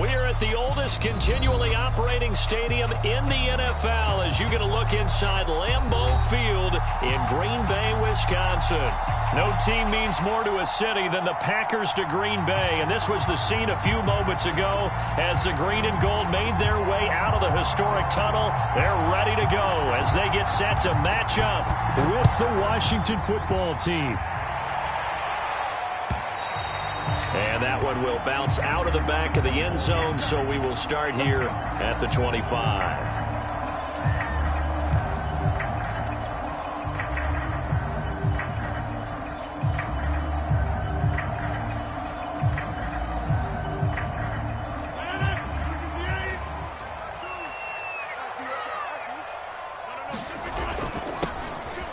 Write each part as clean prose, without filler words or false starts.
We are at the oldest continually operating stadium in the NFL as you get a look inside Lambeau Field in Green Bay, Wisconsin. No team means more to a city than the Packers to Green Bay, and this was the scene a few moments ago as the green and gold made their way out of the historic tunnel. They're ready to go as they get set to match up with the Washington football team. And that one will bounce out of the back of the end zone, so we will start here at the 25.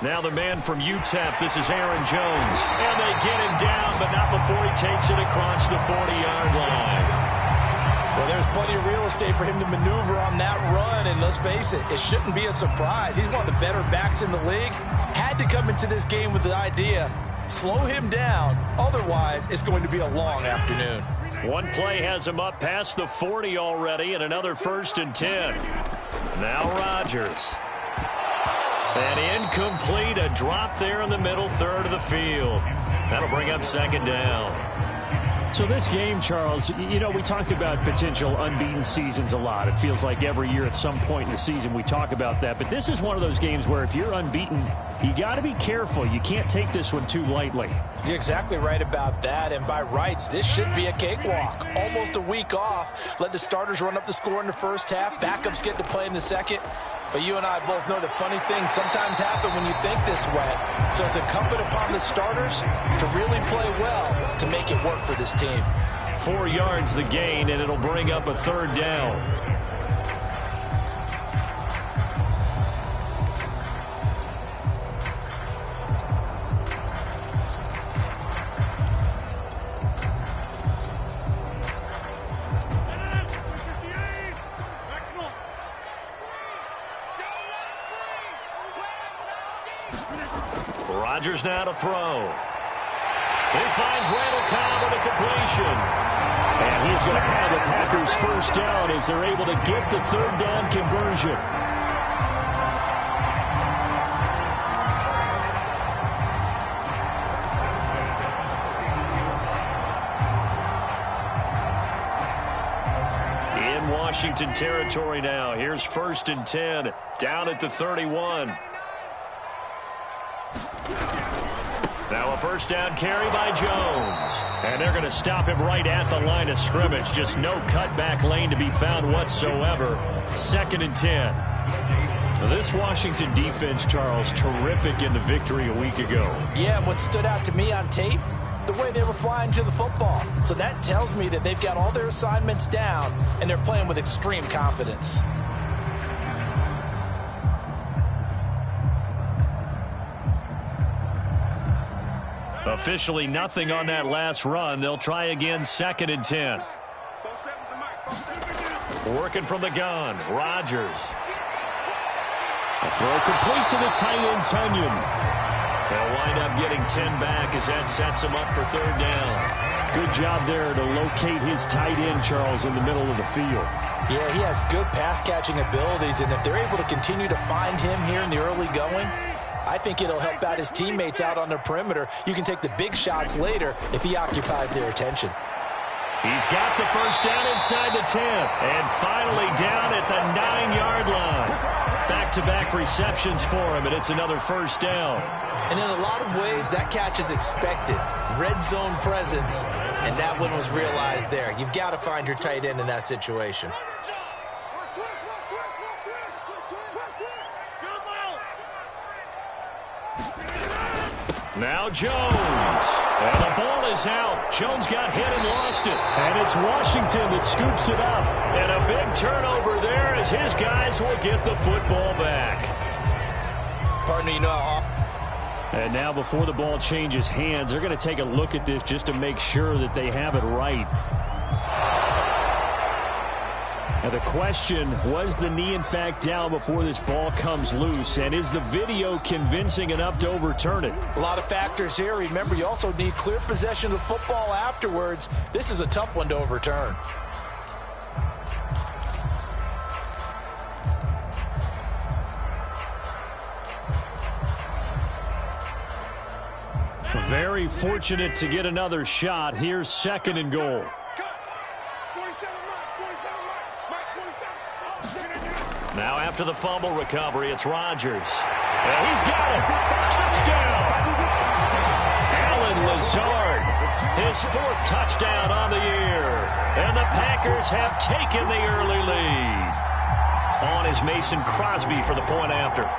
Now the man from UTEP, this is Aaron Jones. And they get him down, but not before he takes it across the 40-yard line. Well, there's plenty of real estate for him to maneuver on that run, and let's face it, it shouldn't be a surprise. He's one of the better backs in the league. Had to come into this game with the idea, slow him down, otherwise it's going to be a long afternoon. One play has him up past the 40 already, and another 1st and 10. Now Rodgers. And incomplete, a drop there in the middle third of the field. That'll bring up 2nd down. So this game, Charles, you know, we talked about potential unbeaten seasons a lot. It feels like every year at some point in the season we talk about that. But this is one of those games where if you're unbeaten, you got to be careful. You can't take this one too lightly. You're exactly right about that. And by rights, this should be a cakewalk. Almost a week off. Let the starters run up the score in the first half. Backups get to play in the second. But you and I both know that funny things sometimes happen when you think this way. So it's incumbent upon the starters to really play well to make it work for this team. 4 yards the gain, and it'll bring up a 3rd down. Rodgers now to throw. He finds Randall Cobb with a completion. And he's going to have the Packers 1st down as they're able to get the 3rd down conversion. In Washington territory now. Here's 1st and 10 down at the 31. Now a 1st down carry by Jones. And they're going to stop him right at the line of scrimmage. Just no cutback lane to be found whatsoever. 2nd and 10. This Washington defense, Charles, terrific in the victory a week ago. Yeah, what stood out to me on tape, the way they were flying to the football. So that tells me that they've got all their assignments down, and they're playing with extreme confidence. Officially nothing on that last run. They'll try again 2nd and 10. Working from the gun, Rodgers. A throw complete to the tight end, Tunyon. They'll wind up getting 10 back as that sets him up for 3rd down. Good job there to locate his tight end, Charles, in the middle of the field. Yeah, he has good pass-catching abilities, and if they're able to continue to find him here in the early going, I think it'll help out his teammates out on the perimeter. You can take the big shots later if he occupies their attention. He's got the 1st down inside the 10. And finally down at the 9-yard line. Back-to-back receptions for him, and it's another 1st down. And in a lot of ways, that catch is expected. Red zone presence, and that one was realized there. You've got to find your tight end in that situation. Now Jones. And the ball is out. Jones got hit and lost it. And it's Washington that scoops it up. And a big turnover there as his guys will get the football back. Partner, you know, and now before the ball changes hands, they're going to take a look at this just to make sure that they have it right. Now the question, was the knee in fact down before this ball comes loose? And is the video convincing enough to overturn it? A lot of factors here. Remember, you also need clear possession of the football afterwards. This is a tough one to overturn. Very fortunate to get another shot. Here's 2nd and goal. Now after the fumble recovery, it's Rodgers. And he's got it. Touchdown. Allen Lazard, his 4th touchdown on the year. And the Packers have taken the early lead. On is Mason Crosby for the point after.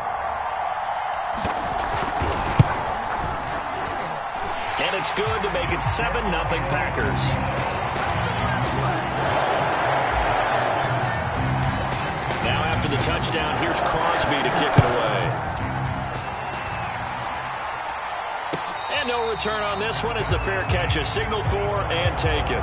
And it's good to make it 7-0 Packers. Now after the touchdown, here's Crosby to kick it away. And no return on this one as the fair catch is signaled for and taken.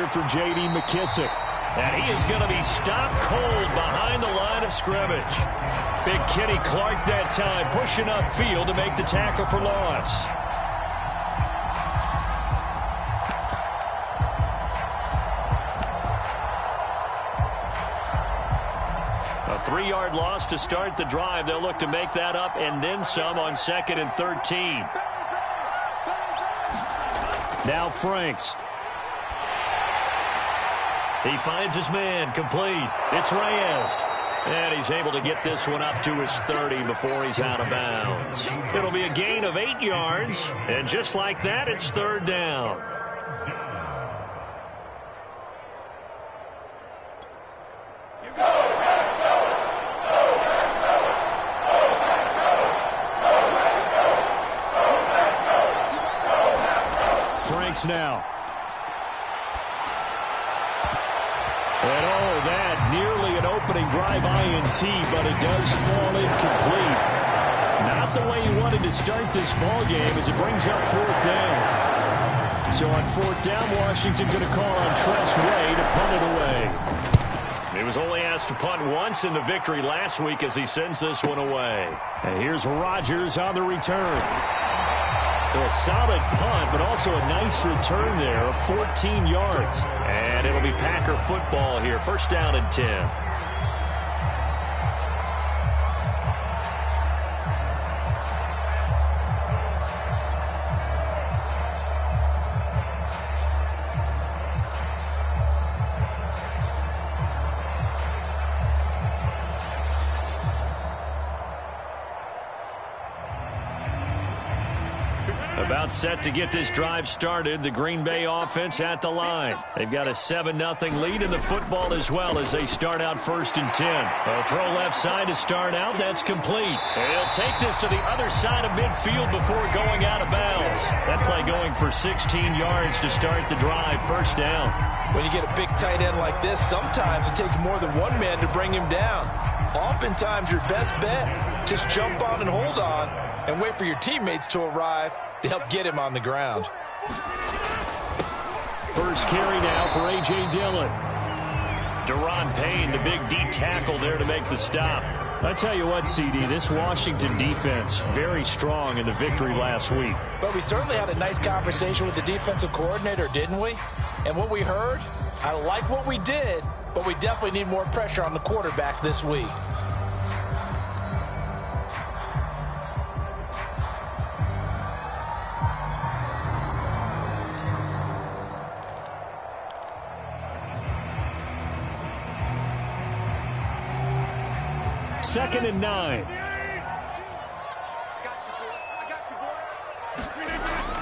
For J.D. McKissic. And he is going to be stopped cold behind the line of scrimmage. Big Kenny Clark that time pushing upfield to make the tackle for loss. A 3-yard loss to start the drive. They'll look to make that up and then some on 2nd and 13. Now Franks. He finds his man, complete. It's Reyes. And he's able to get this one up to his 30 before he's out of bounds. It'll be a gain of 8 yards. And just like that, it's 3rd down. Franks now. And that nearly an opening drive INT, but it does fall incomplete. Not the way he wanted to start this ball game as it brings up 4th down. So on 4th down, Washington going to call on Tress Way to punt it away. He was only asked to punt once in the victory last week as he sends this one away. And here's Rodgers on the return. A solid punt, but also a nice return there of 14 yards. And it'll be Packer football here. 1st down and 10. About set to get this drive started. The Green Bay offense at the line. They've got a 7-0 lead in the football as well as they start out 1st and 10. A throw left side to start out. That's complete. And he'll take this to the other side of midfield before going out of bounds. That play going for 16 yards to start the drive. 1st down. When you get a big tight end like this, sometimes it takes more than one man to bring him down. Oftentimes your best bet, just jump on and hold on and wait for your teammates to arrive to help get him on the ground. First carry now for A.J. Dillon. Deron Payne, the big D tackle there to make the stop. I tell you what, CD, this Washington defense, very strong in the victory last week. But we certainly had a nice conversation with the defensive coordinator, didn't we? And what we heard, I like what we did, but we definitely need more pressure on the quarterback this week. Second and 9.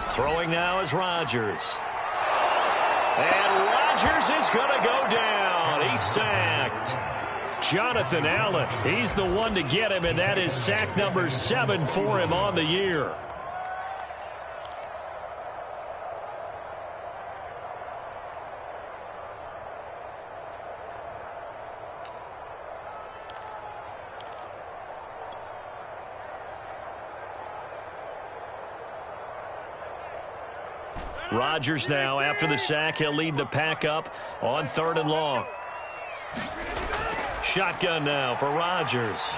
Throwing now is Rodgers. And Rodgers is going to go down. He's sacked. Jonathan Allen, he's the one to get him, and that is sack number 7 for him on the year. Rodgers now, after the sack, he'll lead the pack up on 3rd and long. Shotgun now for Rodgers.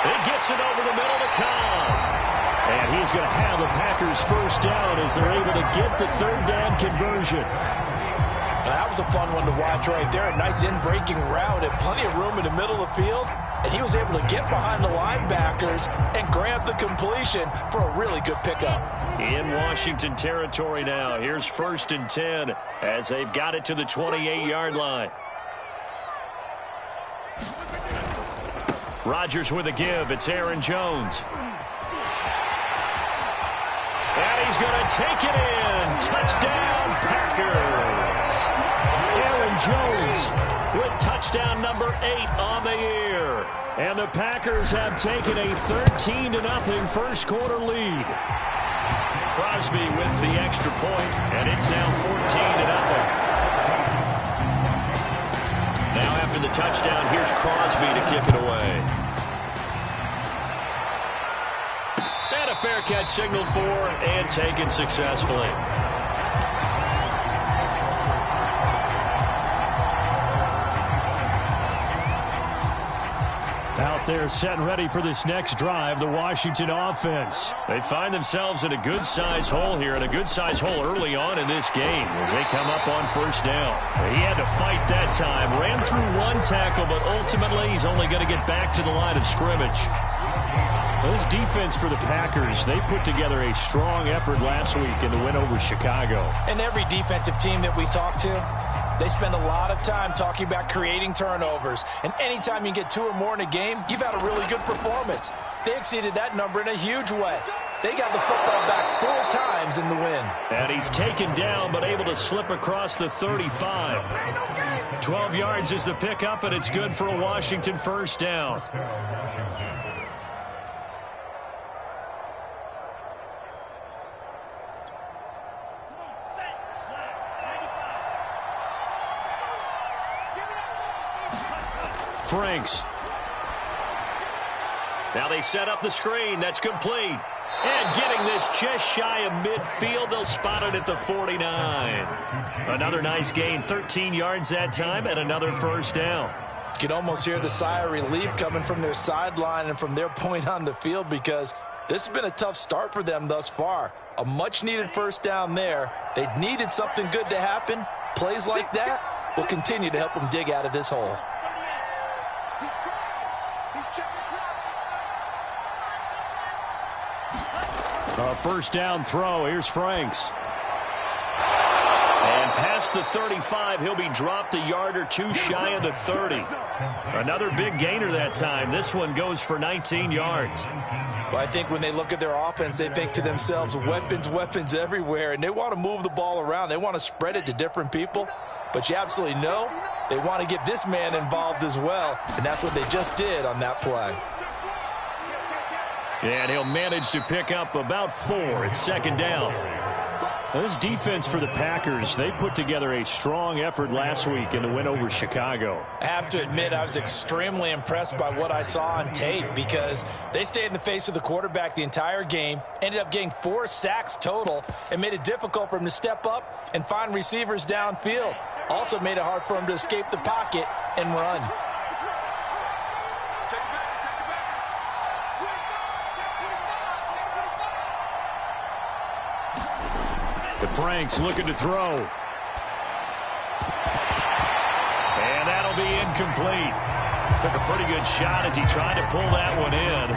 He gets it over the middle to Cobb. And he's going to have the Packers first down as they're able to get the third down conversion. That was a fun one to watch right there. A nice in-breaking route and plenty of room in the middle of the field. And he was able to get behind the linebackers and grab the completion for a really good pickup. In Washington territory now. Here's 1st and 10 as they've got it to the 28-yard line. Rodgers with a give. It's Aaron Jones. And he's going to take it in. Touchdown, Packers. Aaron Jones with touchdown number 8 on the year. And the Packers have taken a 13-0 first quarter lead. Crosby with the extra point, and it's now 14-0. Now after the touchdown, here's Crosby to kick it away. And a fair catch signaled for and taken successfully. Out there set and ready for this next drive, the Washington offense. They find themselves in a good-sized hole here, and a good-sized hole early on in this game as they come up on first down. He had to fight that time. Ran through one tackle, but ultimately he's only going to get back to the line of scrimmage. This defense for the Packers, they put together a strong effort last week in the win over Chicago. And every defensive team that we talk to, they spend a lot of time talking about creating turnovers. And anytime you get 2 or more in a game, you've had a really good performance. They exceeded that number in a huge way. They got the football back 4 times in the win. And he's taken down, but able to slip across the 35. 12 yards is the pickup, and it's good for a Washington first down. Franks. Now they set up the screen. That's complete. And getting this just shy of midfield. They'll spot it at the 49. Another nice gain. 13 yards that time and another first down. You can almost hear the sigh of relief coming from their sideline and from their point on the field because this has been a tough start for them thus far. A much-needed first down there. They needed something good to happen. Plays like that will continue to help them dig out of this hole. A first down throw. Here's Franks. And past the 35, he'll be dropped a yard or 2 shy of the 30. Another big gainer that time. This one goes for 19 yards. Well, I think when they look at their offense, they think to themselves, weapons, weapons everywhere, and they want to move the ball around. They want to spread it to different people. But you absolutely know they want to get this man involved as well, and that's what they just did on that play. And he'll manage to pick up about 4. It's second down. This defense for the Packers, they put together a strong effort last week in the win over Chicago. I have to admit, I was extremely impressed by what I saw on tape because they stayed in the face of the quarterback the entire game, ended up getting 4 sacks total, and made it difficult for him to step up and find receivers downfield. Also made it hard for him to escape the pocket and run. Franks looking to throw. And that'll be incomplete. Took a pretty good shot as he tried to pull that one in.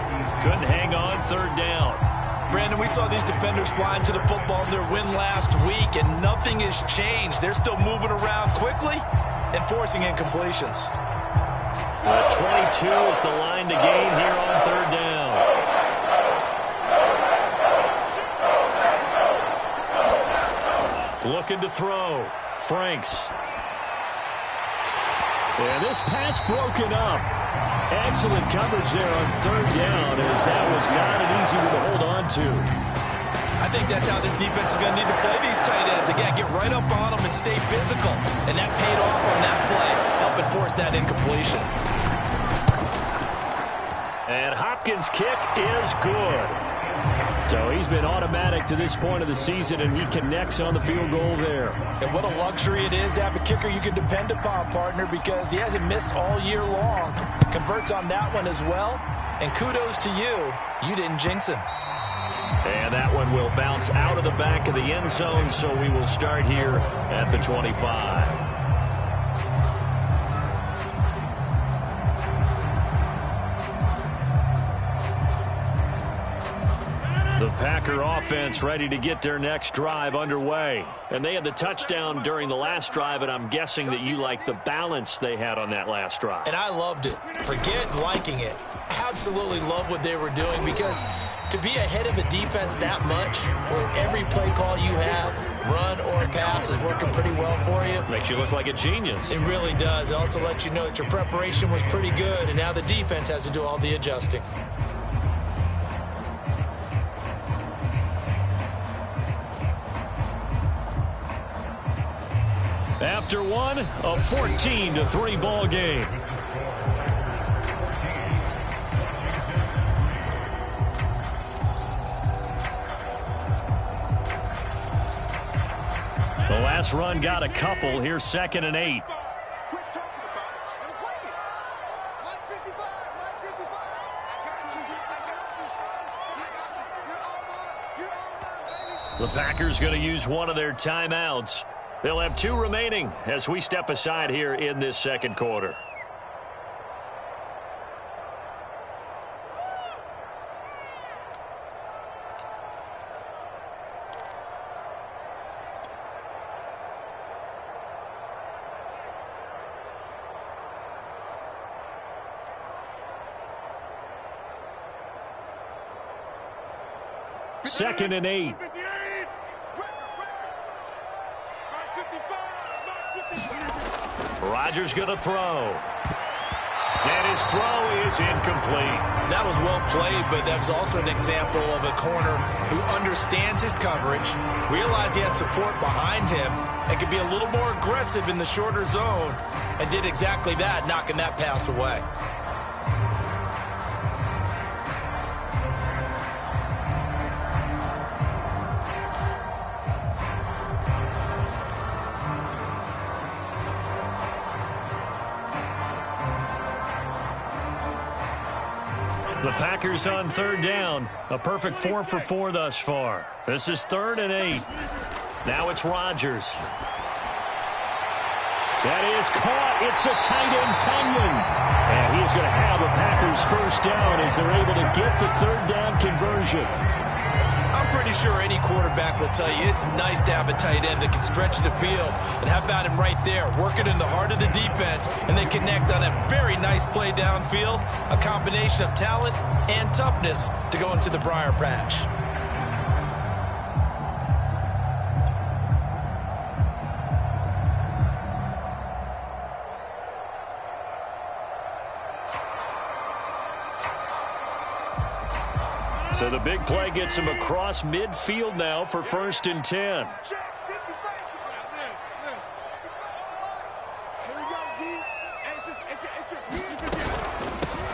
Couldn't hang on, third down. Brandon, we saw these defenders fly into the football in their win last week, and nothing has changed. They're still moving around quickly and forcing incompletions. 22 is the line to gain here on third down. Looking to throw. Franks. And this pass broken up. Excellent coverage there on third down as that was not an easy one to hold on to. I think that's how this defense is going to need to play these tight ends. Again, get right up on them and stay physical. And that paid off on that play, helping force that incompletion. And Hopkins' kick is good. So he's been automatic to this point of the season, and he connects on the field goal there. And what a luxury it is to have a kicker you can depend upon, partner, because he hasn't missed all year long. Converts on that one as well. And kudos to you. You didn't jinx him. And that one will bounce out of the back of the end zone, so we will start here at the 25. The Packer offense ready to get their next drive underway. And they had the touchdown during the last drive, and I'm guessing that you like the balance they had on that last drive. And I loved it. Forget liking it. Absolutely love what they were doing, because to be ahead of a defense that much, where every play call you have, run or pass, is working pretty well for you. Makes you look like a genius. It really does. It also lets you know that your preparation was pretty good, and now the defense has to do all the adjusting. After one, a 14-3 ball game. The last run got a couple. Here's 2nd and 8. The Packers going to use one of their timeouts. They'll have 2 remaining as we step aside here in this second quarter. Second and 8. Rodgers going to throw. And his throw is incomplete. That was well played, but that was also an example of a corner who understands his coverage, realized he had support behind him, and could be a little more aggressive in the shorter zone, and did exactly that, knocking that pass away. The Packers on 3rd down. A perfect 4 for 4 thus far. This is 3rd and 8. Now it's Rodgers. That is caught. It's the tight end, Tunyon. And he's going to have the Packers first down as they're able to get the 3rd down conversion. I'm pretty sure any quarterback will tell you it's nice to have a tight end that can stretch the field. And how about him right there, working in the heart of the defense, and they connect on a very nice play downfield, a combination of talent and toughness to go into the briar patch. So the big play gets him across midfield now for 1st and 10.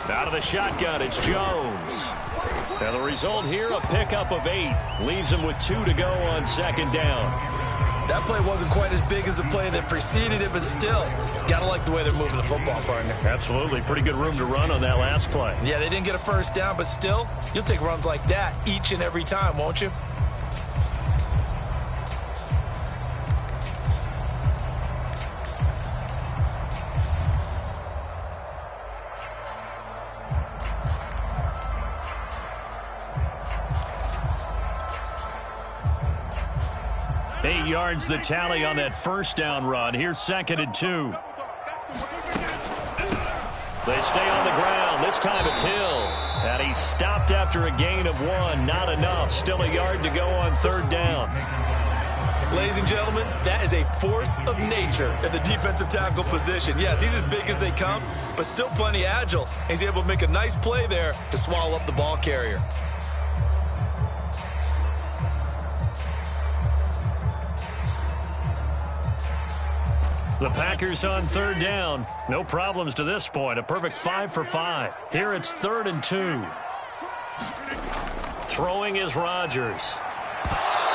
Out of the shotgun, it's Jones. Now the result here, a pickup of 8. Leaves him with 2 to go on 2nd down. That play wasn't quite as big as the play that preceded it, but still, gotta like the way they're moving the football, partner. Absolutely. Pretty good room to run on that last play. Yeah, they didn't get a first down, but still, you'll take runs like that each and every time, won't you? Eight yards the tally on that first down run. Here's 2nd and 2. They stay on the ground. This time it's Hill. And he's stopped after a gain of 1. Not enough. Still a yard to go on 3rd down. Ladies and gentlemen, that is a force of nature at the defensive tackle position. Yes, he's as big as they come, but still plenty agile. And he's able to make a nice play there to swallow up the ball carrier. The Packers on 3rd down. No problems to this point. A perfect 5 for 5. Here it's 3rd and 2. Throwing is Rodgers.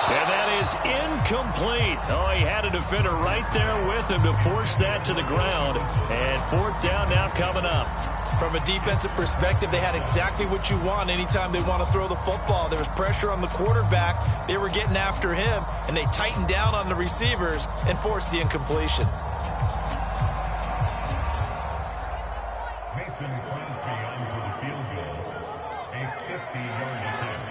And that is incomplete. Oh, he had a defender right there with him to force that to the ground. And 4th down now coming up. From a defensive perspective, they had exactly what you want anytime they want to throw the football. There was pressure on the quarterback. They were getting after him, and they tightened down on the receivers and forced the incompletion. Mason Crosby on for the field goal. A 50-yard attempt.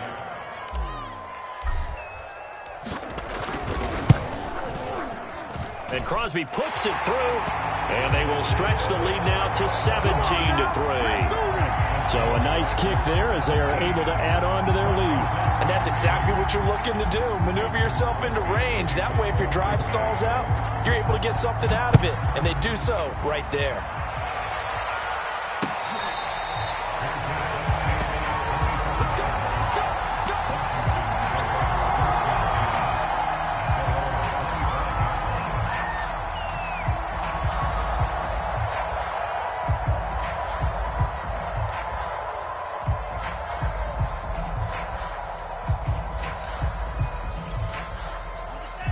And Crosby puts it through, and they will stretch the lead now to 17-3. So a nice kick there as they are able to add on to their lead. And that's exactly what you're looking to do. Maneuver yourself into range. That way, if your drive stalls out, you're able to get something out of it. And they do so right there.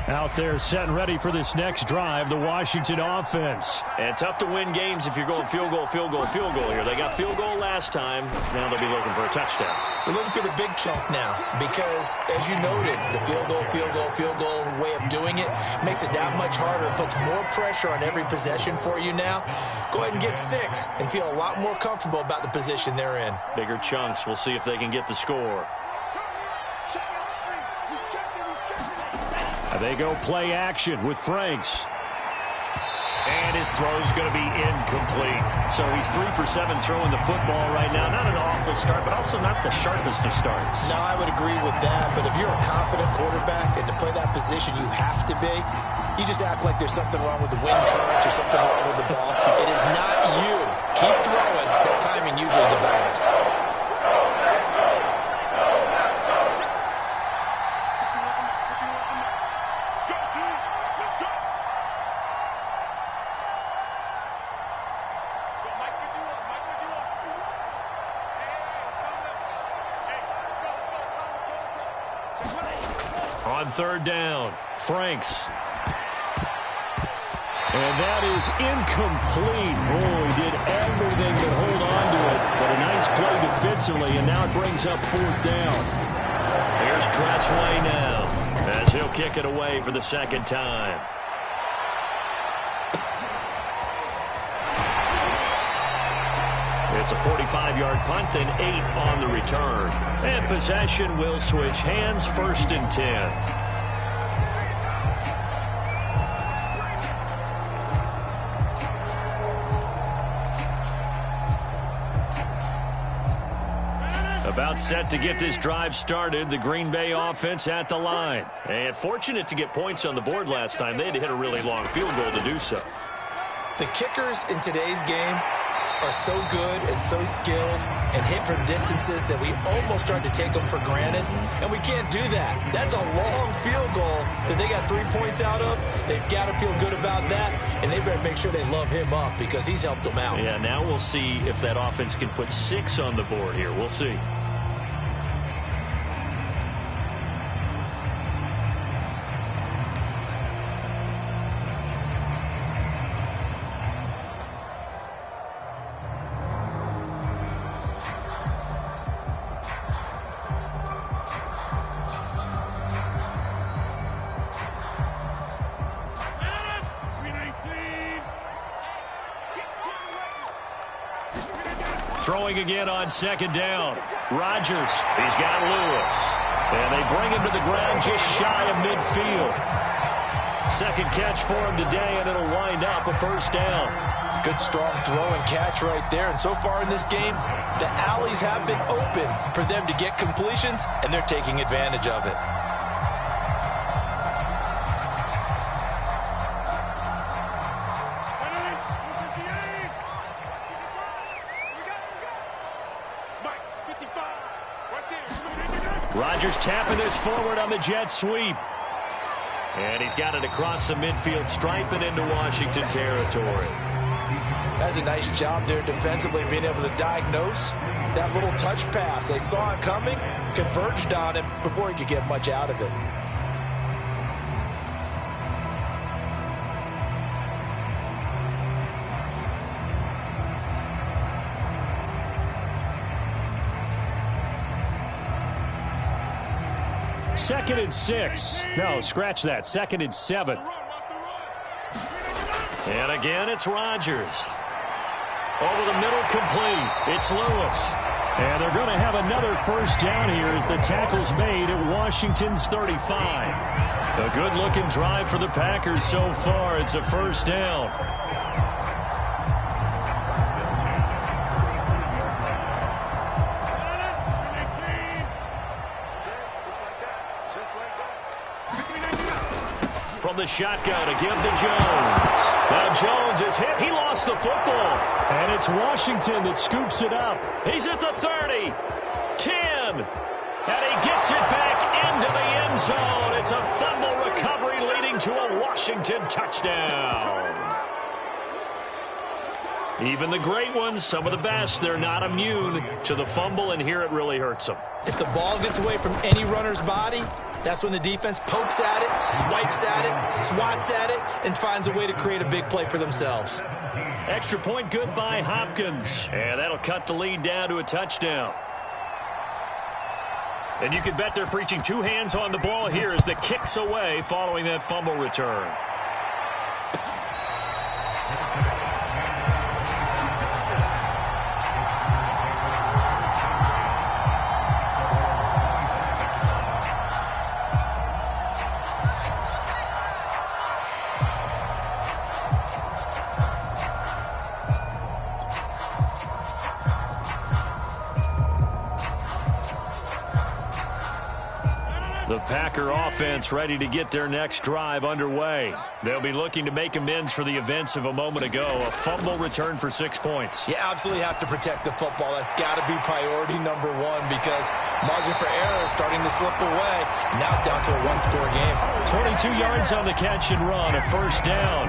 Out there set and ready for this next drive, the Washington offense. And tough to win games if you're going field goal, field goal, field goal here. They got field goal last time. Now they'll be looking for a touchdown. They're looking for the big chunk now because, as you noted, the field goal way of doing it makes it that much harder. It puts more pressure on every possession for you now. Go ahead and get 6 and feel a lot more comfortable about the position they're in. Bigger chunks. We'll see if they can get the score. They go play action with Franks. And his throw's going to be incomplete. So he's 3 for 7 throwing the football right now. Not an awful start, but also not the sharpest of starts. No, I would agree with that. But if you're a confident quarterback and to play that position you have to be, you just act like there's something wrong with the wind currents or something wrong with the ball. It is not you. Keep throwing. That timing usually develops. On third down, Franks. And that is incomplete. Oh, he did everything but hold on to it. But a nice play defensively, and now it brings up fourth down. Here's Tressway now as he'll kick it away for the second time. It's a 45-yard punt, then 8 on the return. And possession will switch hands, 1st and 10. About set to get this drive started, the Green Bay offense at the line. And fortunate to get points on the board last time. They had to hit a really long field goal to do so. The kickers in today's game are so good and so skilled and hit from distances that we almost start to take them for granted, and we can't do that. That's a long field goal that they got 3 points out of. They've got to feel good about that, and they better make sure they love him up because he's helped them out. Yeah, now we'll see if that offense can put 6 on the board here. We'll see. Throwing again on second down. Rodgers, he's got Lewis. And they bring him to the ground just shy of midfield. Second catch for him today, and it'll wind up a first down. Good strong throw and catch right there. And so far in this game, the alleys have been open for them to get completions, and they're taking advantage of it. Rodgers tapping this forward on the jet sweep. And he's got it across the midfield stripe and into Washington territory. That's a nice job there defensively, being able to diagnose that little touch pass. They saw it coming, converged on him before he could get much out of it. second and 6. No, scratch that. Second and 7. And again, it's Rodgers. Over the middle, complete. It's Lewis. And they're going to have another first down here as the tackle's made at Washington's 35. A good-looking drive for the Packers so far. It's a first down. From the shotgun, a give to Jones. Now Jones is hit. He lost the football. And it's Washington that scoops it up. He's at the 30, 10, and he gets it back into the end zone. It's a fumble recovery leading to a Washington touchdown. Even the great ones, some of the best, they're not immune to the fumble, and here it really hurts them. If the ball gets away from any runner's body, that's when the defense pokes at it, swipes at it, swats at it, and finds a way to create a big play for themselves. Extra point good by Hopkins. And that'll cut the lead down to a touchdown. And you can bet they're preaching two hands on the ball here as the kick's away following that fumble return. The Packer offense ready to get their next drive underway. They'll be looking to make amends for the events of a moment ago. A fumble return for 6 points. You absolutely have to protect the football. That's got to be priority number one because margin for error is starting to slip away. Now it's down to a one-score game. 22 yards on the catch and run, a first down.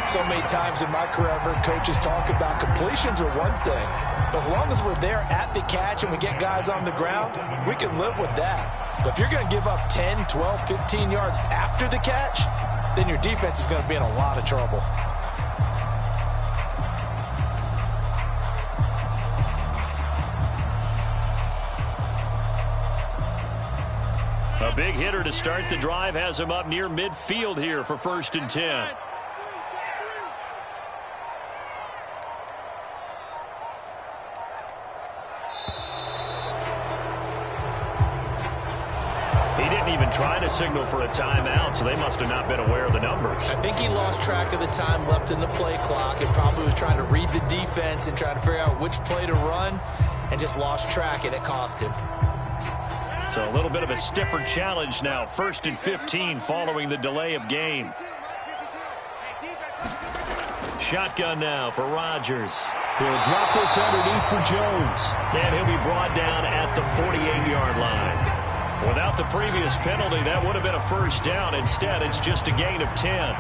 So many times in my career, I've heard coaches talk about completions are one thing. But as long as we're there at the catch and we get guys on the ground, we can live with that. But if you're going to give up 10, 12, 15 yards after the catch, then your defense is going to be in a lot of trouble. A big hitter to start the drive has him up near midfield here for 1st and 10. He didn't even try to signal for a timeout, so they must have not been aware of the numbers. I think he lost track of the time left in the play clock and probably was trying to read the defense and trying to figure out which play to run and just lost track, and it cost him. So a little bit of a stiffer challenge now. 1st and 15 following the delay of game. Shotgun now for Rodgers. He'll drop this underneath for Jones. And he'll be brought down at the 48-yard line. Without the previous penalty, that would have been a first down. Instead, it's just a gain of 10.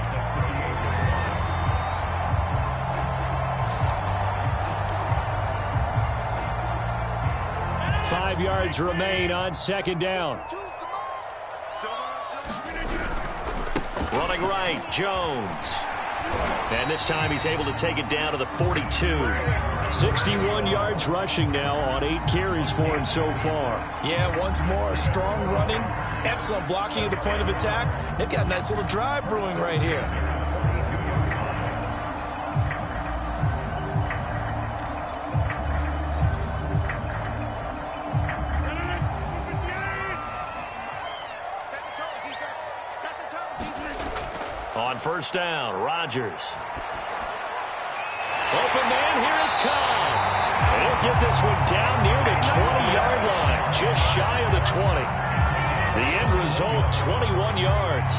5 yards remain on 2nd down. Running right, Jones. And this time he's able to take it down to the 42. 61 yards rushing now on 8 carries for him so far. Yeah, once more, strong running, excellent blocking at the point of attack. They've got a nice little drive brewing right here. On 1st down, Rodgers. Open man, here is Cobb. He'll get this one down near the 20-yard line, just shy of the 20. The end result, 21 yards.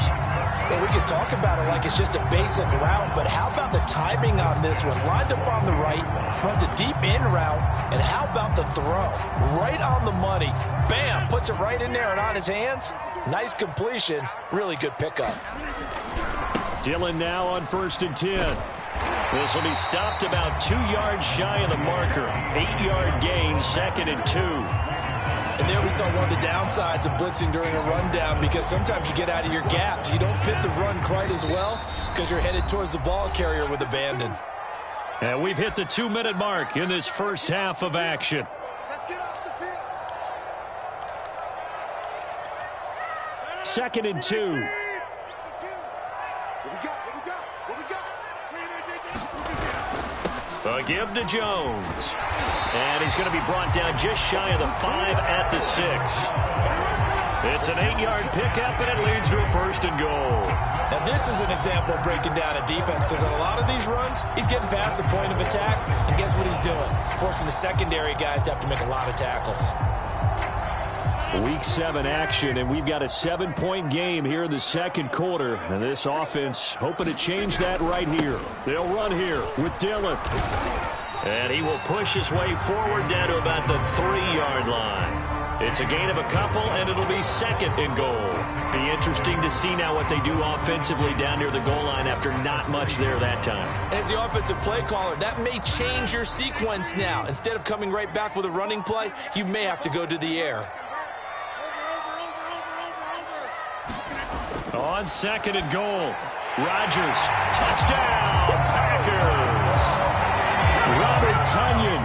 Well, we can talk about it like it's just a basic route, but how about the timing on this one? Lined up on the right, runs a deep in route, and how about the throw? Right on the money. Bam, puts it right in there and on his hands. Nice completion, really good pickup. Dillon now on 1st and 10. This will be stopped about 2 yards shy of the marker. 8-yard gain, 2nd and 2. And there we saw one of the downsides of blitzing during a rundown because sometimes you get out of your gaps. You don't fit the run quite as well because you're headed towards the ball carrier with abandon. And we've hit the 2-minute mark in this first half of action. Let's get off the field. 2nd and 2. A give to Jones. And he's going to be brought down just shy of the 5 at the 6. It's an 8-yard pickup, and it leads to a 1st and goal. Now, this is an example of breaking down a defense, because on a lot of these runs, he's getting past the point of attack, and guess what he's doing? Forcing the secondary guys to have to make a lot of tackles. Week 7 action, and we've got a 7-point game here in the 2nd quarter. And this offense hoping to change that right here. They'll run here with Dillon. And he will push his way forward down to about the 3-yard line. It's a gain of a couple, and it'll be 2nd and goal. Be interesting to see now what they do offensively down near the goal line after not much there that time. As the offensive play caller, that may change your sequence now. Instead of coming right back with a running play, you may have to go to the air. On 2nd and goal, Rodgers, touchdown, Packers. Robert Tonyan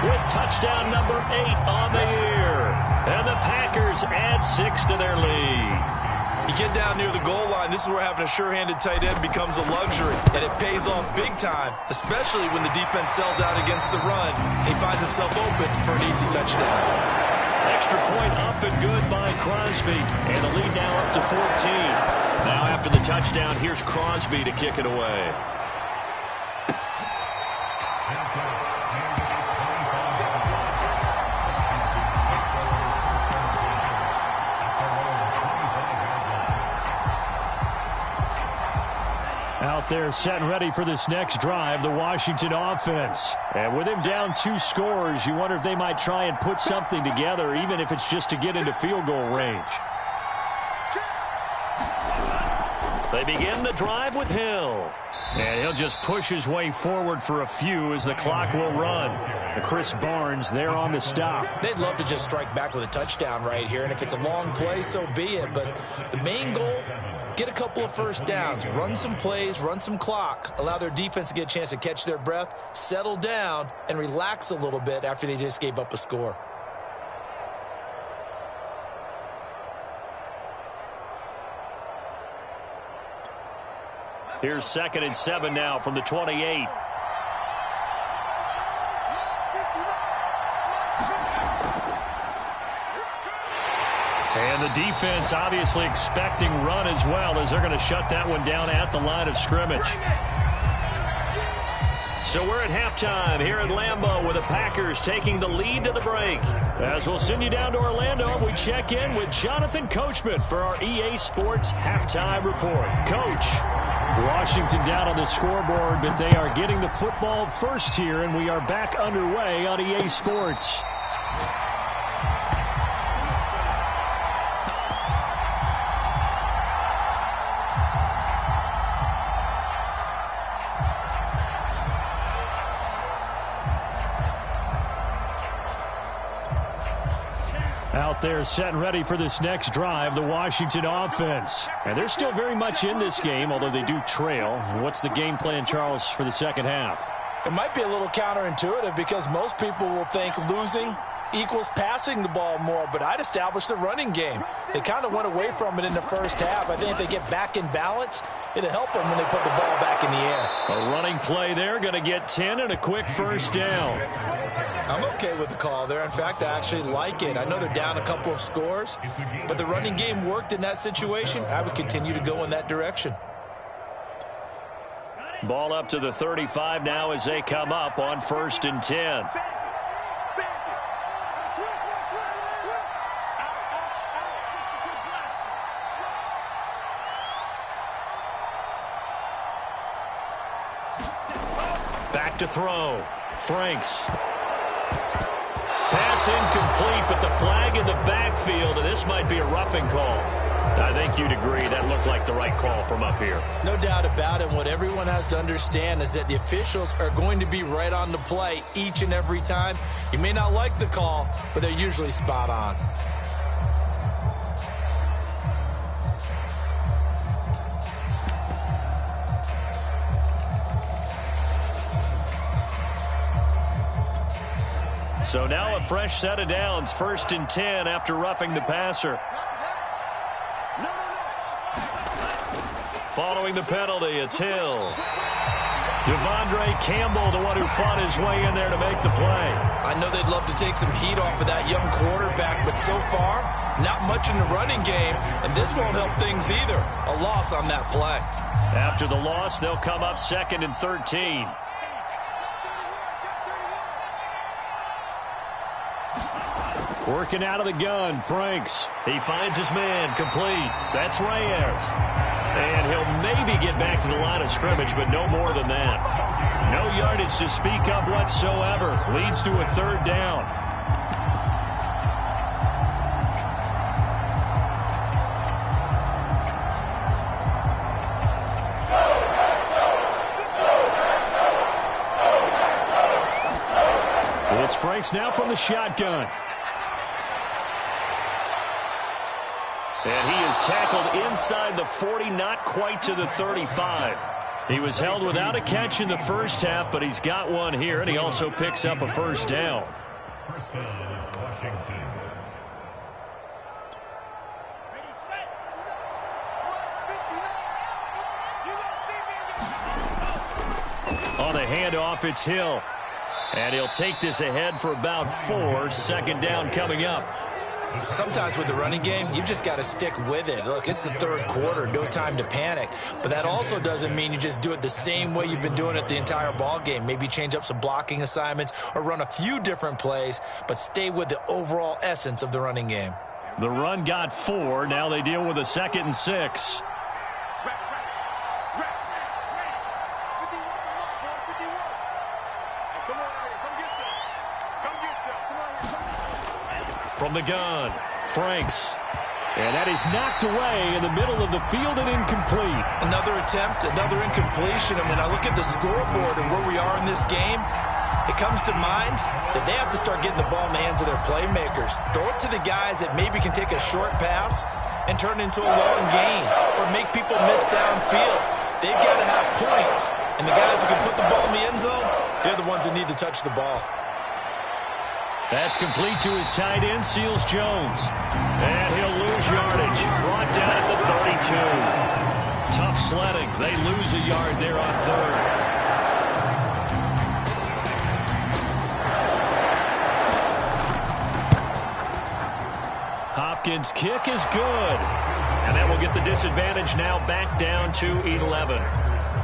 with touchdown number 8 on the year. And the Packers add 6 to their lead. You get down near the goal line, this is where having a sure-handed tight end becomes a luxury, and it pays off big time, especially when the defense sells out against the run. He finds himself open for an easy touchdown. Extra point up and good by Crosby, and the lead now up to 14. Now after the touchdown, here's Crosby to kick it away. Out there set and ready for this next drive, the Washington offense. And with him down 2 scores, you wonder if they might try and put something together, even if it's just to get into field goal range. They begin the drive with Hill. And he'll just push his way forward for a few as the clock will run. Chris Barnes there on the stop. They'd love to just strike back with a touchdown right here, and if it's a long play, so be it. But the main goal, get a couple of first downs, run some plays, run some clock, allow their defense to get a chance to catch their breath, settle down, and relax a little bit after they just gave up a score. Here's 2nd and 7 now from the 28. And the defense obviously expecting run as well, as they're going to shut that one down at the line of scrimmage. So we're at halftime here at Lambeau with the Packers taking the lead to the break. As we'll send you down to Orlando, we check in with Jonathan Coachman for our EA Sports Halftime Report. Coach, Washington down on the scoreboard, but they are getting the football first here, and we are back underway on EA Sports. Out there set and ready for this next drive, the Washington offense. And they're still very much in this game, although they do trail. What's the game plan, Charles, for the second half? It might be a little counterintuitive because most people will think losing equals passing the ball more, but I'd establish the running game. They kind of went away from it in the first half. I think if they get back in balance, it'll help them when they put the ball back in the air. A running play there, going to get 10 and a quick first down. I'm okay with the call there. In fact, I actually like it. I know they're down a couple of scores, but the running game worked in that situation. I would continue to go in that direction. Ball up to the 35 now as they come up on 1st and 10. Back to throw. Franks. Pass incomplete, but the flag in the backfield, and this might be a roughing call. I think you'd agree that looked like the right call from up here. No doubt about it. What everyone has to understand is that the officials are going to be right on the play each and every time. You may not like the call, but they're usually spot on. So now a fresh set of downs, 1st and 10 after roughing the passer. Following the penalty, it's Hill. Devondre Campbell, the one who fought his way in there to make the play. I know they'd love to take some heat off of that young quarterback, but so far, not much in the running game, and this won't help things either. A loss on that play. After the loss, they'll come up 2nd and 13. Working out of the gun, Franks. He finds his man, complete. That's Reyes. And he'll maybe get back to the line of scrimmage, but no more than that. No yardage to speak of whatsoever. Leads to a 3rd down. It's Franks now from the shotgun. And he is tackled inside the 40, not quite to the 35. He was held without a catch in the first half, but he's got one here, and he also picks up a 1st down. First down, Washington. On the handoff, it's Hill. And he'll take this ahead for about 4. 2nd down coming up. Sometimes with the running game, you've just got to stick with it. Look, it's the 3rd quarter, no time to panic. But that also doesn't mean you just do it the same way you've been doing it the entire ball game. Maybe change up some blocking assignments or run a few different plays, but stay with the overall essence of the running game. The run got 4. Now they deal with a 2nd and 6. From the gun, Franks. And that is knocked away in the middle of the field and incomplete. Another attempt, another incompletion. And when I look at the scoreboard and where we are in this game, it comes to mind that they have to start getting the ball in the hands of their playmakers. Throw it to the guys that maybe can take a short pass and turn it into a long gain or make people miss downfield. They've got to have points. And the guys who can put the ball in the end zone, they're the ones that need to touch the ball. That's complete to his tight end, Seals Jones. And he'll lose yardage. Brought down at the 32. Tough sledding. They lose a yard there on 3rd. Hopkins' kick is good. And that will get the disadvantage now back down to 11.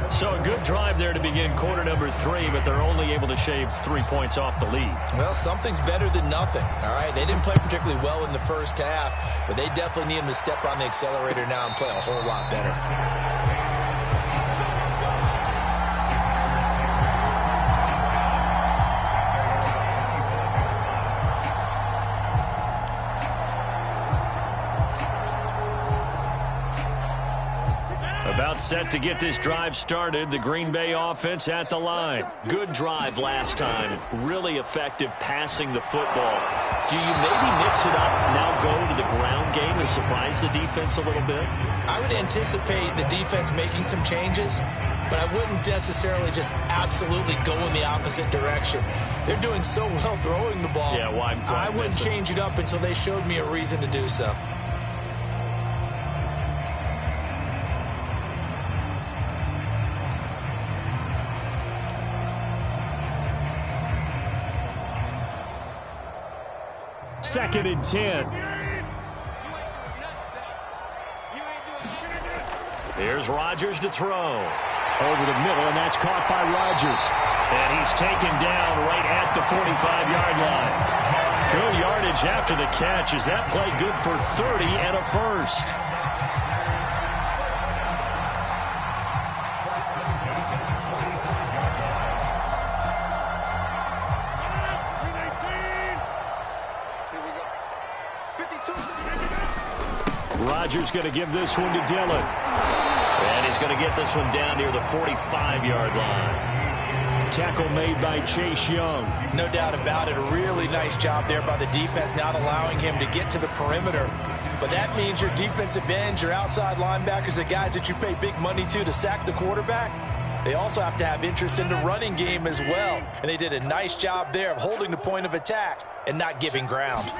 So a good drive there to begin quarter number 3, but they're only able to shave 3 points off the lead. Well, something's better than nothing, all right? They didn't play particularly well in the first half, but they definitely need them to step on the accelerator now and play a whole lot better. About set to get this drive started. The Green Bay offense at the line. Good drive last time. Really effective passing the football. Do you maybe mix it up, now go to the ground game and surprise the defense a little bit? I would anticipate the defense making some changes, but I wouldn't necessarily just absolutely go in the opposite direction. They're doing so well throwing the ball. Yeah, well, I wouldn't change it up until they showed me a reason to do so. Second and 10. Here's Rodgers to throw. Over the middle, and that's caught by Rodgers. And he's taken down right at the 45-yard line. Good yardage after the catch. Is that play good for 30 and a first? Rodgers going to give this one to Dillon. And he's going to get this one down near the 45-yard line. Tackle made by Chase Young. No doubt about it. A really nice job there by the defense, not allowing him to get to the perimeter. But that means your defensive ends, your outside linebackers, the guys that you pay big money to sack the quarterback, they also have to have interest in the running game as well. And they did a nice job there of holding the point of attack and not giving ground.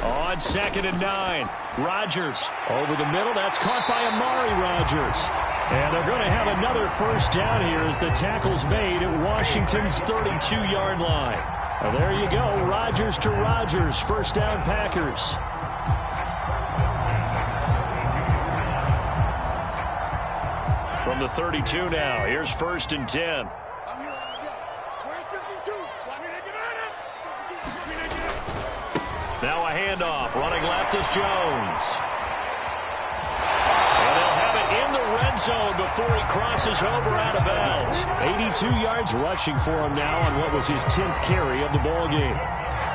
On 2nd and 9, Rodgers over the middle. That's caught by Amari Rodgers. And they're going to have another first down here as the tackle's made at Washington's 32-yard line. Well, there you go, Rodgers to Rodgers, first down Packers. From the 32 now, here's 1st and 10. Now a handoff, running left is Jones. And they'll have it in the red zone before he crosses over out of bounds. 82 yards rushing for him now on what was his 10th carry of the ball game.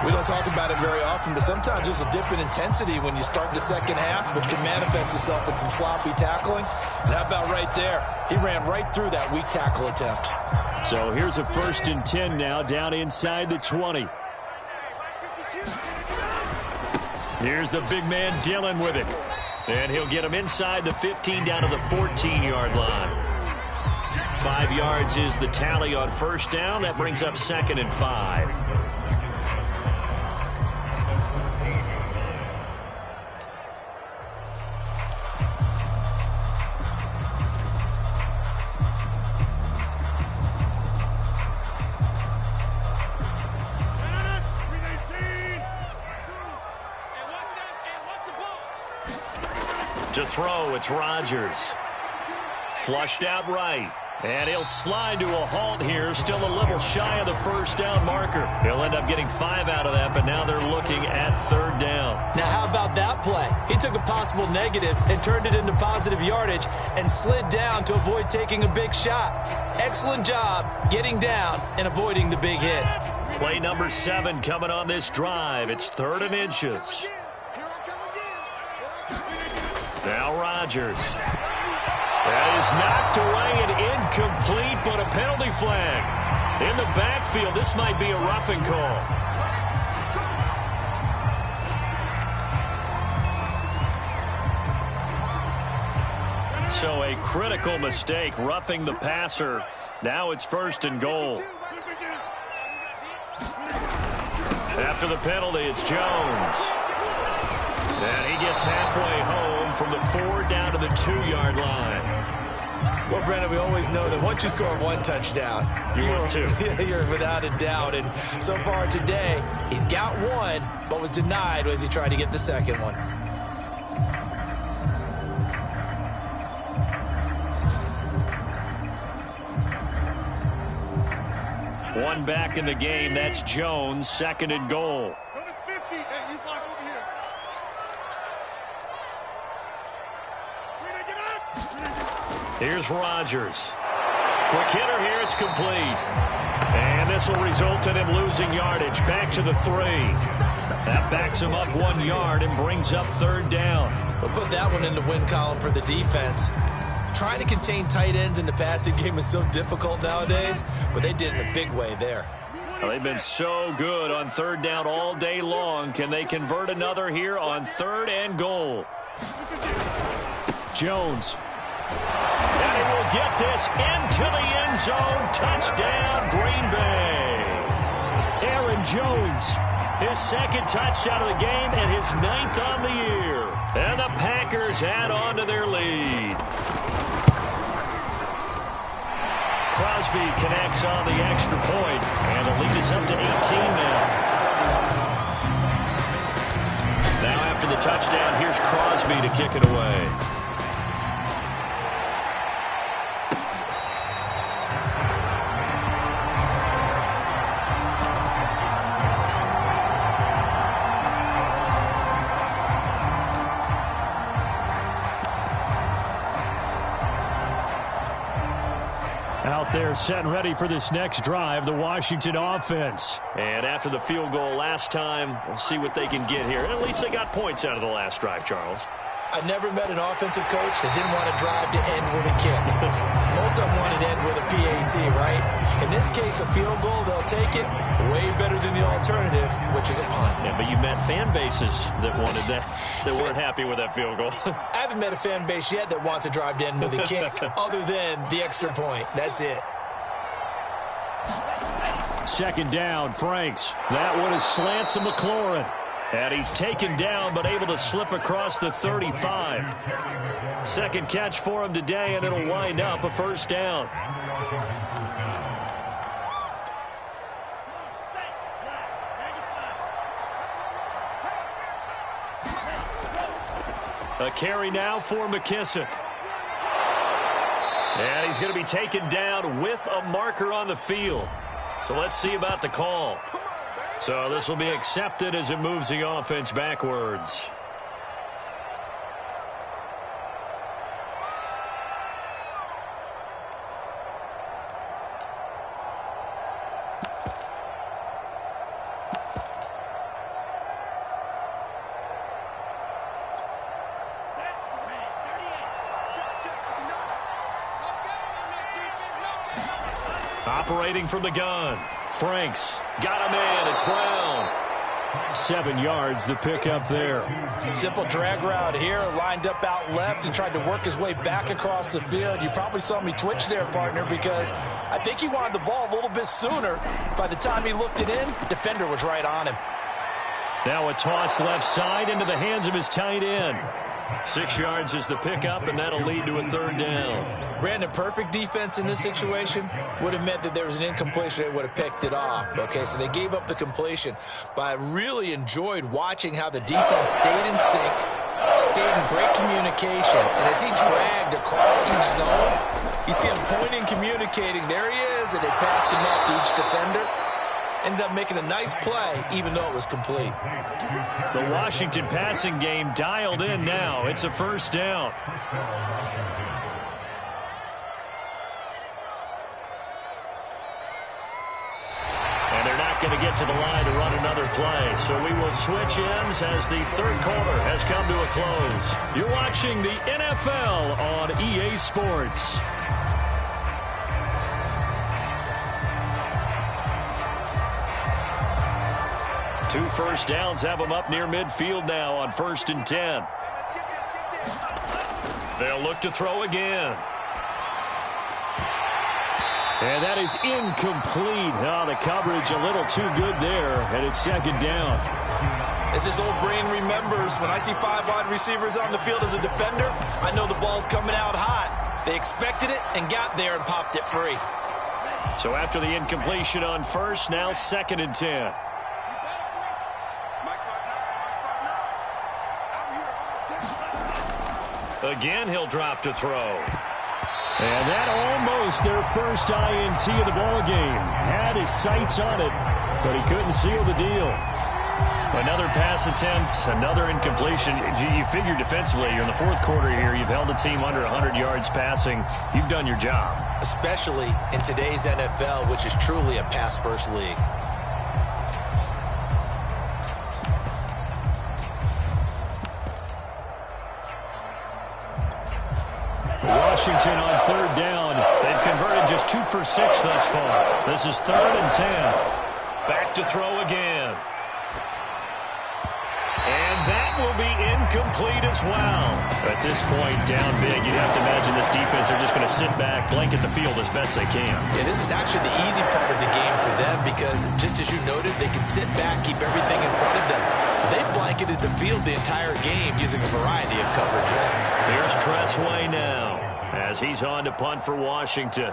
We don't talk about it very often, but sometimes there's a dip in intensity when you start the second half, which can manifest itself in some sloppy tackling. And how about right there? He ran right through that weak tackle attempt. So here's a 1st and 10 now, down inside the 20. Here's the big man Dillon with it. And he'll get him inside the 15 down to the 14-yard line. 5 yards is the tally on first down. That brings up 2nd and 5. To throw, it's Rodgers. Flushed out right. And he'll slide to a halt here. Still a little shy of the first down marker. He'll end up getting 5 out of that, but now they're looking at 3rd down. Now, how about that play? He took a possible negative and turned it into positive yardage and slid down to avoid taking a big shot. Excellent job getting down and avoiding the big hit. Play number 7 coming on this drive. It's 3rd and inches. Now Rodgers. That is knocked away and incomplete, but a penalty flag. In the backfield, this might be a roughing call. So a critical mistake, roughing the passer. Now it's 1st and goal. After the penalty, it's Jones. And he gets halfway home from the 4 down to the 2-yard line. Well, Brandon, we always know that once you score 1 touchdown, you're without a doubt. And so far today, he's got 1, but was denied as he tried to get the second one. One back in the game. That's Jones. 2nd and goal. Here's Rodgers. Quick hitter here. It's complete. And this will result in him losing yardage. Back to the 3. That backs him up 1 yard and brings up 3rd down. We'll put that one in the win column for the defense. Trying to contain tight ends in the passing game is so difficult nowadays, but they did it in a big way there. Well, they've been so good on 3rd down all day long. Can they convert another here on 3rd and goal? Jones. And he will get this into the end zone. Touchdown, Green Bay. Aaron Jones, his 2nd touchdown of the game and his 9th on the year. And the Packers add on to their lead. Crosby connects on the extra point, and the lead is up to 18 now. Now after the touchdown, here's Crosby to kick it away. Out there set and ready for this next drive, the Washington offense. And after the field goal last time, we'll see what they can get here. At least they got points out of the last drive, Charles. I never met an offensive coach that didn't want to drive to end with a kick. Most of them wanted to end with a PAT, right? In this case, a field goal, they'll take it way better than the alternative, which is a punt. Yeah, but you met fan bases that wanted that, that weren't happy with that field goal. I haven't met a fan base yet that wants to drive to end with a kick other than the extra point. That's it. 2nd down, Franks. That one is slant to McLaurin. And he's taken down, but able to slip across the 35. Second catch for him today, and it'll wind up a first down. A carry now for McKissic. And he's going to be taken down with a marker on the field. So let's see about the call. So this will be accepted as it moves the offense backwards. Operating from the gun. Franks got him in. It's Brown. 7 yards, the pickup there. Simple drag route here, lined up out left and tried to work his way back across the field. You probably saw me twitch there, partner, because I think he wanted the ball a little bit sooner. By the time he looked it in, defender was right on him. Now a toss left side into the hands of his tight end. 6 yards is the pickup, and that'll lead to a third down. Brandon, perfect defense in this situation would have meant that there was an incompletion. They would have picked it off. Okay, so they gave up the completion. But I really enjoyed watching how the defense stayed in sync, stayed in great communication. And as he dragged across each zone, you see him pointing, communicating. There he is, and they passed him off to each defender. Ended up making a nice play, even though it was complete. The Washington passing game dialed in now. It's a first down. And they're not going to get to the line to run another play. So we will switch ends as the third quarter has come to a close. You're watching the NFL on EA Sports. 2 first downs have them up near midfield now on 1st and 10. They'll look to throw again. And that is incomplete. Oh, the coverage a little too good there, and it's second down. As his old brain remembers, when I see 5 wide receivers on the field as a defender, I know the ball's coming out hot. They expected it and got there and popped it free. So after the incompletion on first, now 2nd and 10. Again, he'll drop to throw. And that almost their first INT of the ball game. Had his sights on it, but he couldn't seal the deal. Another pass attempt, another incompletion. You figure defensively, you're in the 4th quarter here. You've held the team under 100 yards passing. You've done your job. Especially in today's NFL, which is truly a pass-first league. Washington on 3rd down. They've converted just 2 for 6 thus far. This is 3rd and 10. Back to throw again. And that will be incomplete as well. At this point, down big, you'd have to imagine this defense are just going to sit back, blanket the field as best they can. Yeah, this is actually the easy part of the game for them because, just as you noted, they can sit back, keep everything in front of them. They blanketed the field the entire game using a variety of coverages. Here's Tressway now as he's on to punt for Washington.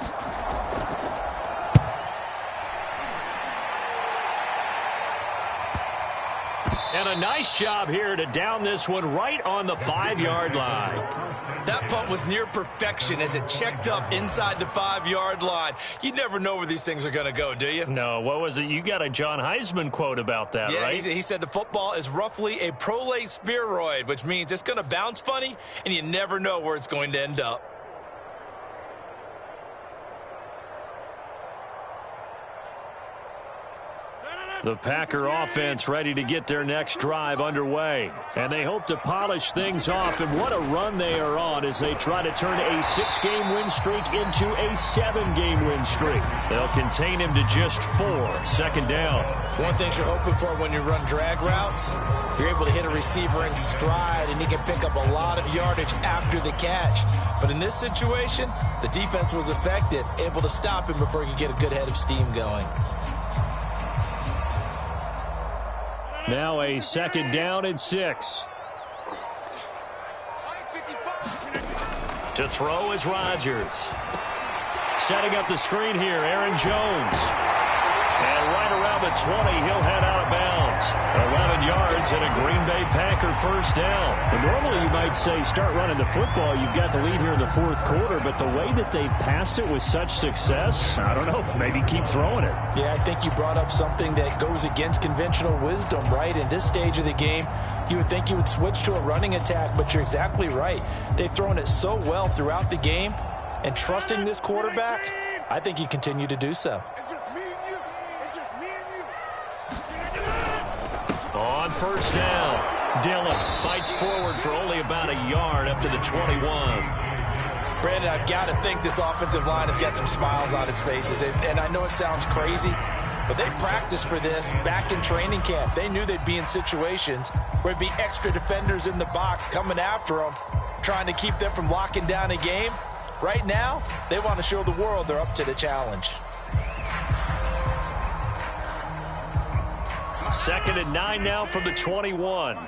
And a nice job here to down this one right on the 5-yard line. That punt was near perfection as it checked up inside the 5-yard line. You never know where these things are going to go, do you? No, what was it? You got a John Heisman quote about that, right? Yeah, he said the football is roughly a prolate spheroid, which means it's going to bounce funny, and you never know where it's going to end up. The Packer offense ready to get their next drive underway. And they hope to polish things off. And what a run they are on as they try to turn a 6-game win streak into a 7-game win streak. They'll contain him to just 4. 2nd down. One thing you're hoping for when you run drag routes, you're able to hit a receiver in stride, and he can pick up a lot of yardage after the catch. But in this situation, the defense was effective, able to stop him before he could get a good head of steam going. Now a 2nd down and 6. To throw is Rodgers. Setting up the screen here, Aaron Jones. And right around the 20, he'll head out of bounds. 11 yards and a Green Bay Packer first down. And normally you might say start running the football. You've got the lead here in the 4th quarter, but the way that they've passed it with such success, I don't know, maybe keep throwing it. Yeah, I think you brought up something that goes against conventional wisdom, right? In this stage of the game, you would think you would switch to a running attack, but you're exactly right. They've thrown it so well throughout the game, and trusting this quarterback, I think you continue to do so. On first down, Dillon fights forward for only about a yard up to the 21. Brandon, I've got to think this offensive line has got some smiles on its faces. And I know it sounds crazy, but they practiced for this back in training camp. They knew they'd be in situations where there'd be extra defenders in the box coming after them, trying to keep them from locking down a game. Right now, they want to show the world they're up to the challenge. 2nd and 9 now from the 21.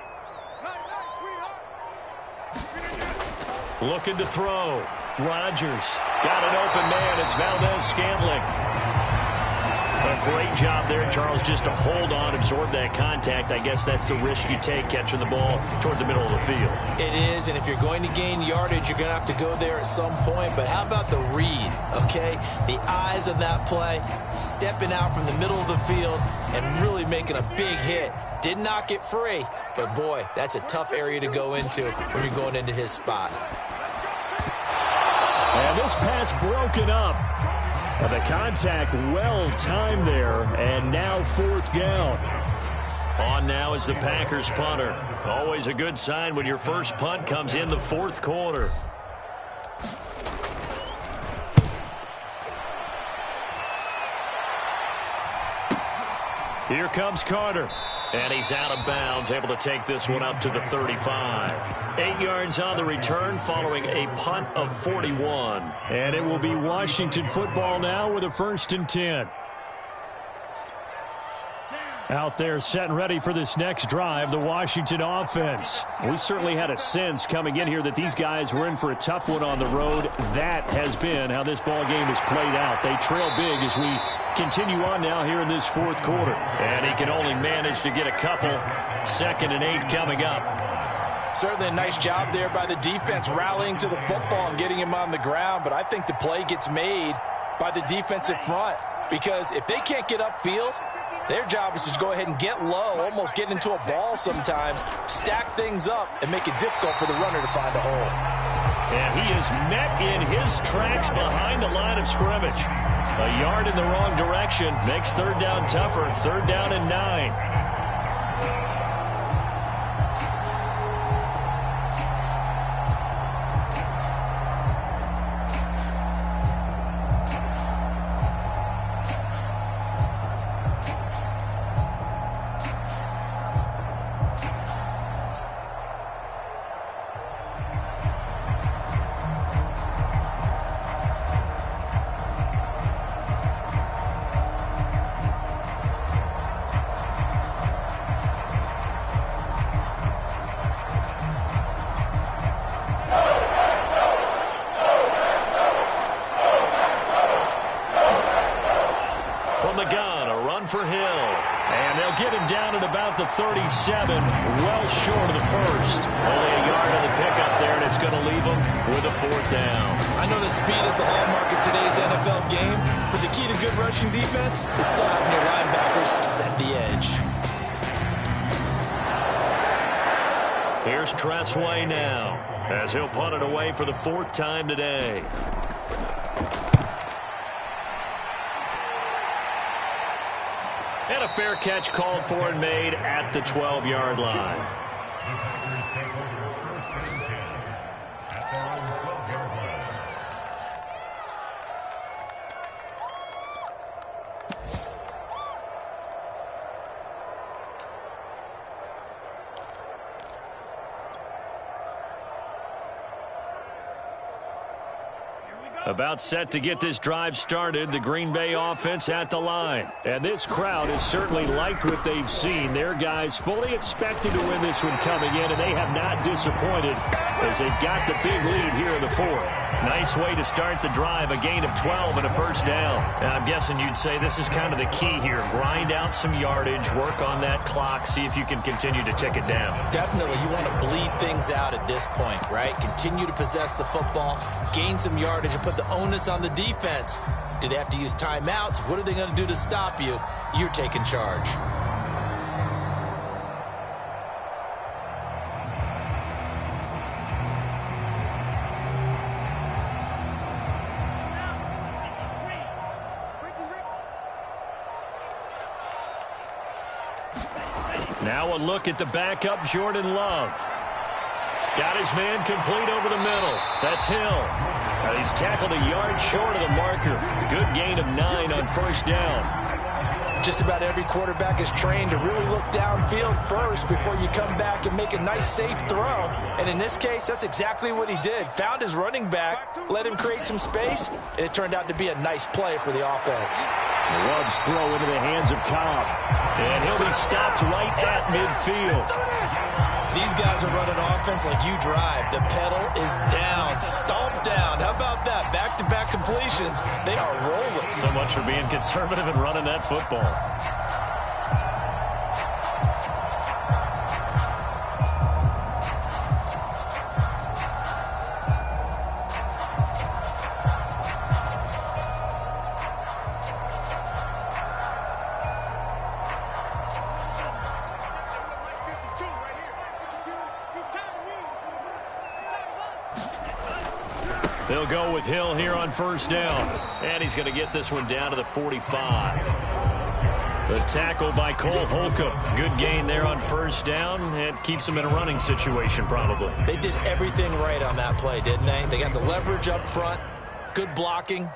Looking to throw. Rodgers got an open man. It's Valdez-Scantling. A great job there, Charles, just to hold on, absorb that contact. I guess that's the risk you take catching the ball toward the middle of the field. It is, and if you're going to gain yardage, you're going to have to go there at some point. But how about the read, okay? The eyes of that play, stepping out from the middle of the field and really making a big hit. Did not get free, but boy, that's a tough area to go into when you're going into his spot. And this pass broken up. The contact well timed there, and now 4th down. On now is the Packers punter. Always a good sign when your first punt comes in the 4th quarter. Here comes Carter. And he's out of bounds, able to take this one up to the 35. 8 yards on the return following a punt of 41. And it will be Washington football now with a 1st and 10. Out there set and ready for this next drive, the Washington offense. We certainly had a sense coming in here that these guys were in for a tough one on the road. That has been how this ball game has played out. They trail big as we continue on now here in this 4th quarter. And he can only manage to get a couple. 2nd and 8 coming up. Certainly a nice job there by the defense rallying to the football and getting him on the ground. But I think the play gets made by the defensive front, because if they can't get upfield, their job is to go ahead and get low, almost get into a ball sometimes, stack things up, and make it difficult for the runner to find a hole. And he is met in his tracks behind the line of scrimmage. A yard in the wrong direction makes 3rd down tougher. 3rd down and 9. For Hill. And they'll get him down at about the 37, well short of the 1st. Only a yard on the pickup there, and it's going to leave him with a 4th down. I know that speed is the hallmark of today's NFL game, but the key to good rushing defense is still having your linebackers set the edge. Here's Tressway now, as he'll punt it away for the 4th time today. And a fair catch called for and made at the 12-yard line. Here we go. About set to get this drive started, the Green Bay offense at the line. And this crowd has certainly liked what they've seen. Their guys fully expected to win this one coming in, and they have not disappointed as they've got the big lead here in the fourth. Nice way to start the drive, a gain of 12 and a first down. And I'm guessing you'd say this is kind of the key here. Grind out some yardage, work on that clock, see if you can continue to tick it down. Definitely, you want to bleed things out at this point, right? Continue to possess the football, gain some yardage, and put the onus on the defense. Do they have to use timeouts? What are they going to do to stop you? You're taking charge. Now a look at the backup, Jordan Love. Got his man complete over the middle. That's Hill. He's tackled a yard short of the marker. Good gain of 9 on first down. Just about every quarterback is trained to really look downfield first before you come back and make a nice, safe throw. And in this case, that's exactly what he did. Found his running back, let him create some space, and it turned out to be a nice play for the offense. Love's throw into the hands of Cobb. And he'll be stopped right at midfield. These guys are running offense like you drive. The pedal is down, stomped down. How about that? Back-to-back completions. They are rolling. So much for being conservative and running that football. They'll go with Hill here on first down. And he's going to get this one down to the 45. The tackle by Cole Holcomb. Good gain there on first down. It keeps him in a running situation probably. They did everything right on that play, didn't they? They got the leverage up front. Good blocking.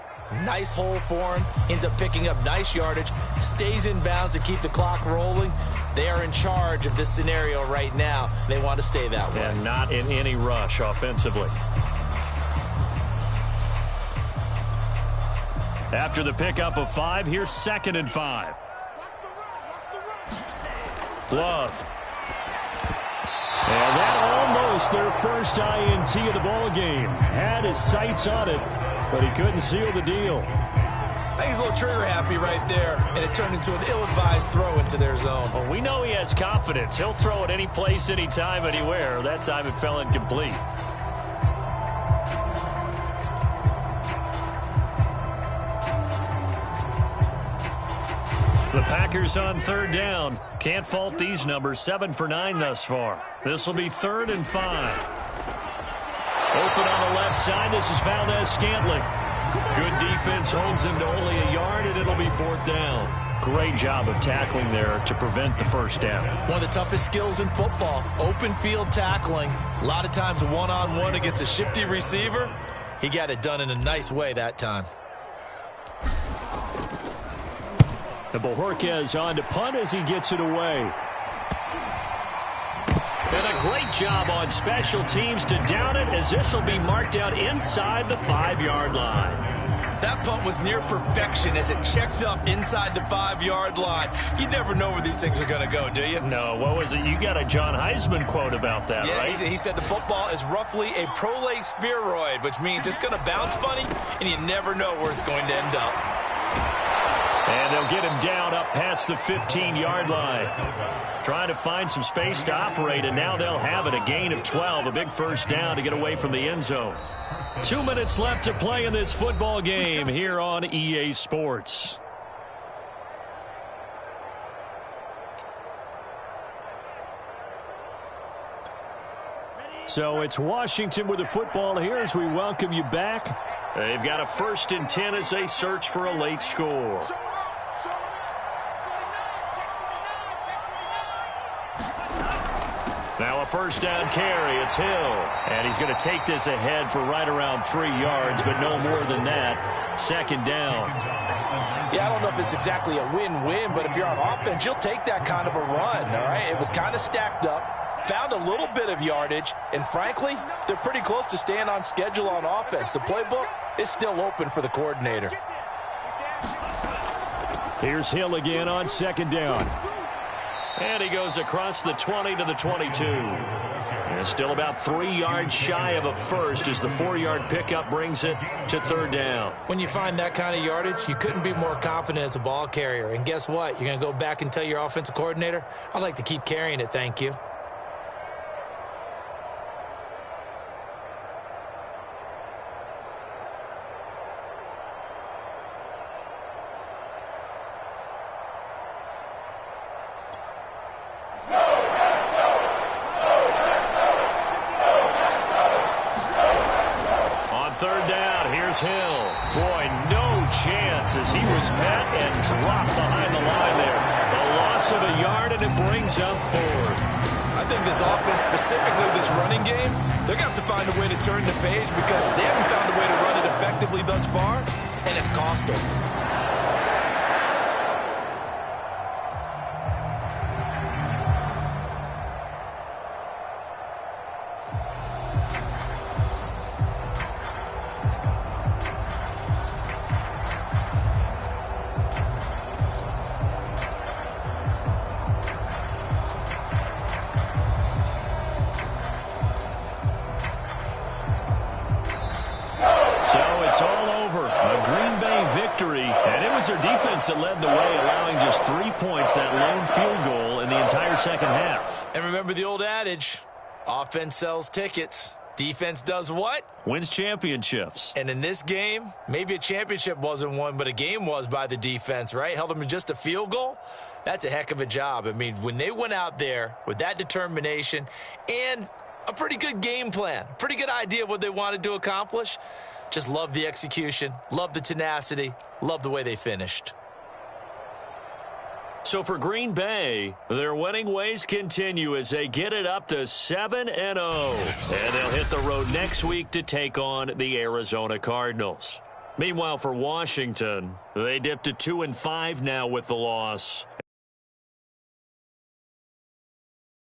Nice hole for him. Ends up picking up nice yardage. Stays in bounds to keep the clock rolling. They are in charge of this scenario right now. They want to stay that way. And not in any rush offensively. After the pickup of 5, here's 2nd and 5. Love. And that almost their first INT of the ball game. Had his sights on it, but he couldn't seal the deal. I think he's a little trigger happy right there, and it turned into an ill-advised throw into their zone. Well, we know he has confidence. He'll throw it any place, anytime, anywhere. That time it fell incomplete. The Packers on 3rd down. Can't fault these numbers. 7 for 9 thus far. This will be 3rd and 5. Open on the left side. This is Valdez-Scantling. Good defense holds him to only a yard, and it'll be 4th down. Great job of tackling there to prevent the first down. One of the toughest skills in football, open field tackling. A lot of times one-on-one against a shifty receiver. He got it done in a nice way that time. And Bojorquez on to punt as he gets it away. And a great job on special teams to down it as this will be marked out inside the 5-yard line. That punt was near perfection as it checked up inside the 5-yard line. You never know where these things are going to go, do you? No, what was it? You got a John Heisman quote about that, right? Yeah, he said the football is roughly a prolate spheroid, which means it's going to bounce funny, and you never know where it's going to end up. And they'll get him down up past the 15-yard line. Trying to find some space to operate, and now they'll have it. A gain of 12, a big first down to get away from the end zone. 2 minutes left to play in this football game here on EA Sports. So it's Washington with the football here as we welcome you back. They've got a 1st and 10 as they search for a late score. Now a first down carry. It's Hill. And he's going to take this ahead for right around 3 yards, but no more than that. 2nd down. Yeah, I don't know if it's exactly a win-win, but if you're on offense, you'll take that kind of a run, all right? It was kind of stacked up. found a little bit of yardage, and frankly, they're pretty close to staying on schedule on offense. The playbook is still open for the coordinator. Here's Hill again on second down. And he goes across the 20 to the 22. And still about 3 yards shy of a first as the 4-yard pickup brings it to third down. When you find that kind of yardage, you couldn't be more confident as a ball carrier. And guess what? You're going to go back and tell your offensive coordinator, I'd like to keep carrying it, thank you. Third down, here's Hill. Boy, no chance as he was met and dropped behind the line there. A loss of a yard, and it brings up fourth. I think this offense, specifically this running game, they're going to have to find a way to turn the page because they haven't found a way to run it effectively thus far, and it's cost them. Their defense that led the way, allowing just 3 points, that lone field goal in the entire second half. And remember the old adage, offense sells tickets. Defense does what? Wins championships. And in this game, maybe a championship wasn't won, but a game was by the defense, right? Held them to just a field goal. That's a heck of a job. I mean, when they went out there with that determination and a pretty good game plan, pretty good idea of what they wanted to accomplish, just love the execution, love the tenacity, love the way they finished. So for Green Bay, their winning ways continue as they get it up to 7-0. And they'll hit the road next week to take on the Arizona Cardinals. Meanwhile, for Washington, they dipped to 2-5 now with the loss.